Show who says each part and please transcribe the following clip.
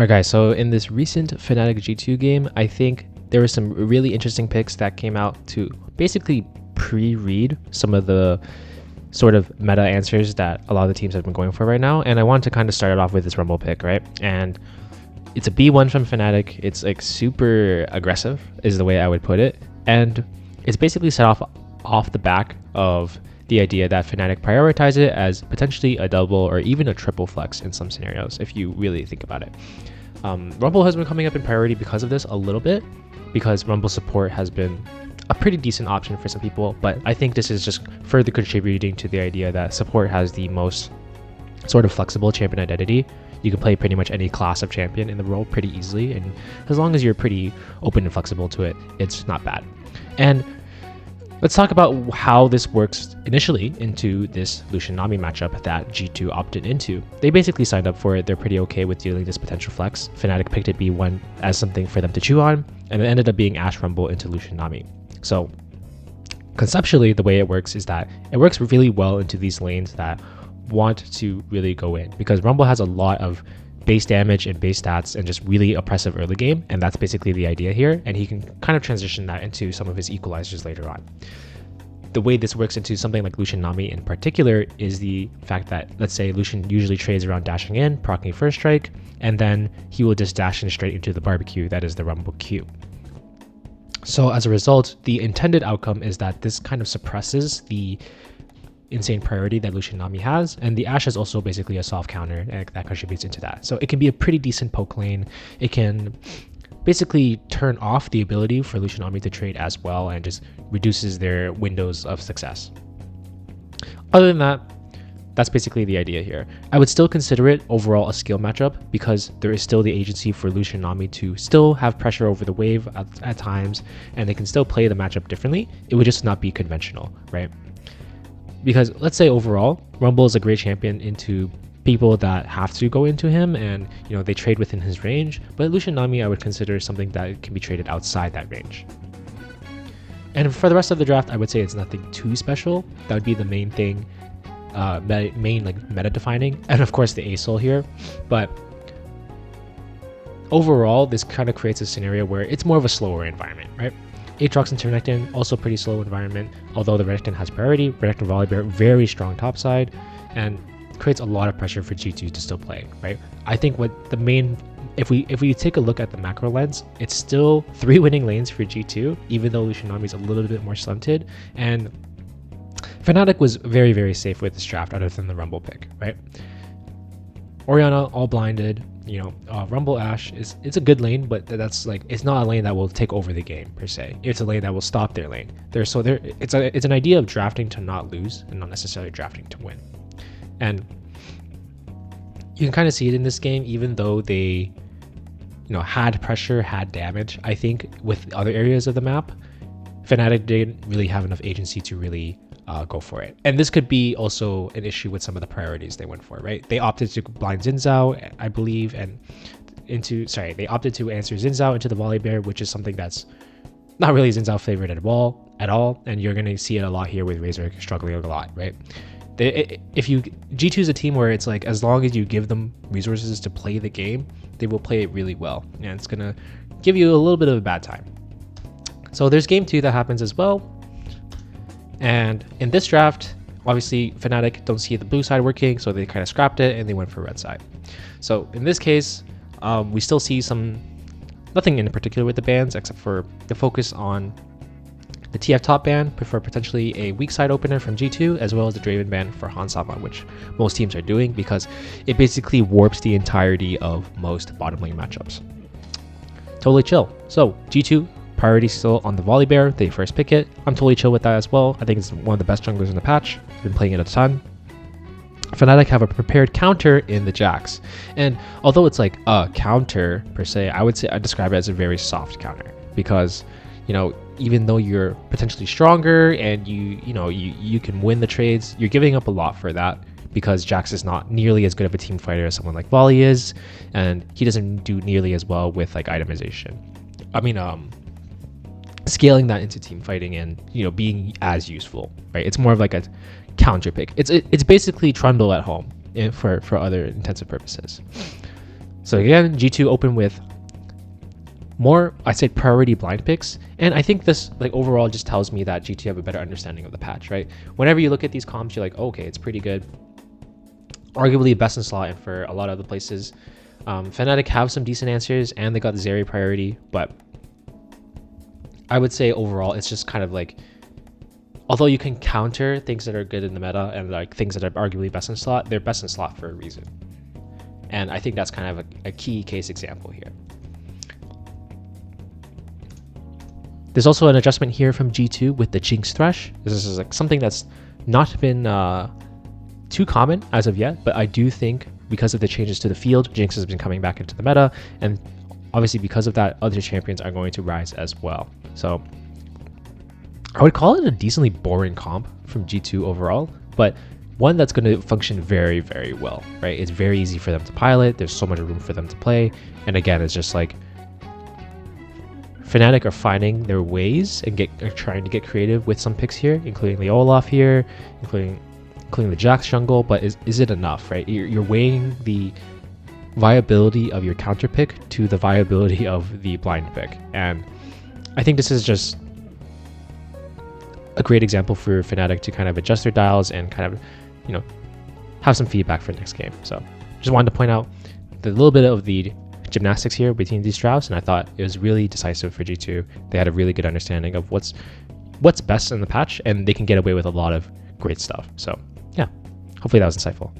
Speaker 1: Alright guys, so in this recent Fnatic G2 game, I think there were some really interesting picks that came out to basically pre-read some of the sort of meta answers that a lot of the teams have been going for right now. And I want to kind of start it off with this Rumble pick, right? And it's a B1 from Fnatic. It's like super aggressive is the way I would put it. And it's basically set off the back of the idea that Fnatic prioritize it as potentially a double or even a triple flex in some scenarios, if you really think about it. Rumble has been coming up in priority because of this a little bit, because Rumble support has been a pretty decent option for some people, but I think this is just further contributing to the idea that support has the most sort of flexible champion identity. You can play pretty much any class of champion in the role pretty easily, and as long as you're pretty open and flexible to it, it's not bad. And let's talk about how this works initially into this Lucian Nami matchup that G2 opted into. They basically signed up for it. They're pretty okay with dealing this potential flex. Fnatic picked it B1 as something for them to chew on, and it ended up being Ashe Rumble into Lucian Nami. So conceptually, the way it works is that it works really well into these lanes that want to really go in, because Rumble has a lot of base damage and base stats and just really oppressive early game, and that's basically the idea here, and he can kind of transition that into some of his equalizers later on. The way this works into something like Lucian Nami in particular is the fact that, let's say Lucian usually trades around dashing in, proccing first strike, and then he will just dash in straight into the barbecue, that is the Rumble Q. So as a result, the intended outcome is that this kind of suppresses the insane priority that Lucian Nami has, and the Ashe is also basically a soft counter that contributes into that. So it can be a pretty decent poke lane. It can basically turn off the ability for Lucian Nami to trade as well, and just reduces their windows of success. Other than that, that's basically the idea here. I would still consider it overall a skill matchup, because there is still the agency for Lucian Nami to still have pressure over the wave at times, and they can still play the matchup differently. It would just not be conventional, right? Because let's say overall, Rumble is a great champion into people that have to go into him, and they trade within his range, but Lucian Nami I would consider something that can be traded outside that range. And for the rest of the draft, I would say it's nothing too special. That would be the main thing, main like meta defining, and of course the ASOL here. But overall, this kind of creates a scenario where it's more of a slower environment, right? Aatrox into Renekton, also pretty slow environment, although the Renekton has priority. Renekton Volibear, very strong topside, and creates a lot of pressure for G2 to still play, right? I think what the main, if we take a look at the macro lens, it's still 3 winning lanes for G2, even though Lucian Nami is a little bit more stunted, and Fnatic was very, very safe with this draft other than the Rumble pick, right? Orianna, all blinded, Rumble Ashe it's a good lane, but that's like, it's not a lane that will take over the game per se. It's a lane that will stop their lane. It's an idea of drafting to not lose and not necessarily drafting to win. And you can kind of see it in this game, even though they had pressure, had damage. I think with other areas of the map, Fnatic didn't really have enough agency to really go for it. And this could be also an issue with some of the priorities they went for, right? They opted to blind Xin Zhao, I believe, and they opted to answer Xin Zhao into the Volibear, which is something that's not really Xin Zhao favorite at all, and you're going to see it a lot here with Razor struggling a lot, right? G2 is a team where it's like, as long as you give them resources to play the game, they will play it really well, and it's going to give you a little bit of a bad time. So there's game 2 that happens as well. And in this draft, obviously Fnatic don't see the blue side working, so they kind of scrapped it and they went for red side. So in this case, we still see nothing in particular with the bans, except for the focus on the TF top ban for potentially a weak side opener from G2, as well as the Draven ban for Hansama, which most teams are doing because it basically warps the entirety of most bottom lane matchups. Totally chill. So G2, priority still on the Volibear. They first pick it. I'm totally chill with that as well. I think it's one of the best junglers in the patch. I've been playing it a ton. Fnatic have a prepared counter in the Jax, and although it's like a counter per se, I would say I describe it as a very soft counter, because even though you're potentially stronger and you can win the trades, you're giving up a lot for that, because Jax is not nearly as good of a team fighter as someone like Volley is, and he doesn't do nearly as well with like itemization. Scaling that into team fighting and being as useful, right? It's more of like a counter pick. It's basically Trundle at home for other intensive purposes. So again, G2 opened with more, I'd say, priority blind picks. And I think this, like, overall just tells me that G2 have a better understanding of the patch, right? Whenever you look at these comps, you're like, oh, okay, it's pretty good. Arguably best in slot, and for a lot of the places. Fnatic have some decent answers, and they got the Zeri priority, but I would say overall, it's just kind of like, although you can counter things that are good in the meta and like things that are arguably best in slot, they're best in slot for a reason. And I think that's kind of a key case example here. There's also an adjustment here from G2 with the Jinx Thresh. This is like something that's not been too common as of yet, but I do think because of the changes to the field, Jinx has been coming back into the meta, and obviously because of that, other champions are going to rise as well. So I would call it a decently boring comp from G2 overall, but one that's going to function very, very well, right? It's very easy for them to pilot. There's so much room for them to play. And again, it's just like Fnatic are finding their ways and are trying to get creative with some picks here, including the Olaf here, including the Jax jungle, but is it enough, right? You're weighing the viability of your counter pick to the viability of the blind pick. And I think this is just a great example for Fnatic to kind of adjust their dials and kind of, you know, have some feedback for next game. So just wanted to point out the little bit of the gymnastics here between these drafts, and I thought it was really decisive for G2. They had a really good understanding of what's best in the patch, and they can get away with a lot of great stuff. So yeah, hopefully that was insightful.